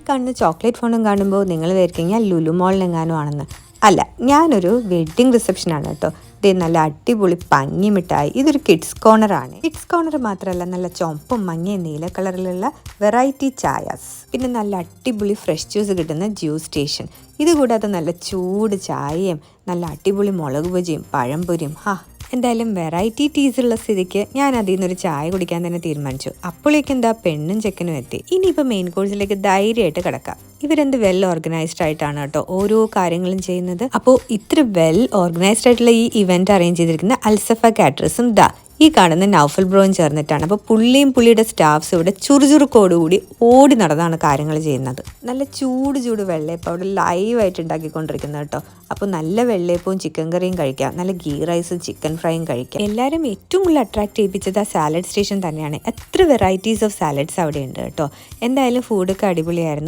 കാണുന്ന ചോക്ലേറ്റ് ഫോണും കാണുമ്പോൾ നിങ്ങൾ വിചാരിക്കും ഞാൻ ലുലു മോളിലെങ്ങാനും ആണെന്ന്. അല്ല, ഞാനൊരു വെഡ്ഡിങ് റിസപ്ഷനാണ് കേട്ടോ. ഇത് നല്ല അടിപൊളി പഞ്ഞി മിഠായി. ഇതൊരു കിഡ്സ് കോർണറാണ്. കിഡ്സ് കോർണർ മാത്രമല്ല, നല്ല ചുവപ്പും മഞ്ഞയും നീല കളറിലുള്ള വെറൈറ്റി ചായാസ്, പിന്നെ നല്ല അടിപൊളി ഫ്രഷ് ജ്യൂസ് കിട്ടുന്ന ജ്യൂസ് സ്റ്റേഷൻ. ഇതുകൂടാതെ നല്ല ചൂട് ചായയും നല്ല അടിപൊളി മുളക് ബജിയും പഴംപൊരിയും. എന്തായാലും വെറൈറ്റി ടീസുള്ള സ്ഥിതിക്ക് ഞാൻ അതിൽ നിന്നൊരു ചായ കുടിക്കാൻ തന്നെ തീരുമാനിച്ചു. അപ്പോഴേക്കും എന്താ പെണ്ണും ചെക്കനും എത്തി. ഇനിയിപ്പോൾ മെയിൻ കോഴ്സിലേക്ക് ധൈര്യമായിട്ട് കിടക്കാം. ഇവരെന്ത് വെൽ ഓർഗനൈസ്ഡ് ആയിട്ടാണ് കേട്ടോ ഓരോ കാര്യങ്ങളും ചെയ്യുന്നത്. അപ്പോൾ ഇത്ര വെൽ ഓർഗനൈസ്ഡ് ആയിട്ടുള്ള ഈ ഇവന്റ് അറേഞ്ച് ചെയ്തിരിക്കുന്ന അൽസഫ കാറ്ററേഴ്സും ഈ കാണുന്ന നൗഫൽ ബ്രോയും ചേർന്നിട്ടാണ്. അപ്പോൾ പുള്ളിയും പുള്ളിയുടെ സ്റ്റാഫ്സും ഇവിടെ ചുറുചുറുക്കോടുകൂടി ഓടി നടന്നാണ് കാര്യങ്ങൾ ചെയ്യുന്നത്. നല്ല ചൂട് വെള്ളയപ്പം അവിടെ ലൈവായിട്ട് ഉണ്ടാക്കിക്കൊണ്ടിരിക്കുന്നത് കേട്ടോ. അപ്പോൾ നല്ല വെള്ളയപ്പവും ചിക്കൻ കറിയും കഴിക്കാം, നല്ല ഗീ റൈസും ചിക്കൻ ഫ്രൈയും കഴിക്കാം. എല്ലാവരും ഏറ്റവും കൂടുതൽ അട്രാക്ട് ചെയ്യിപ്പിച്ചത് ആ സാലഡ് സ്റ്റേഷൻ തന്നെയാണ്. എത്ര വെറൈറ്റീസ് ഓഫ് സാലഡ്സ് അവിടെ ഉണ്ട് കേട്ടോ. എന്തായാലും ഫുഡൊക്കെ അടിപൊളിയായിരുന്നു.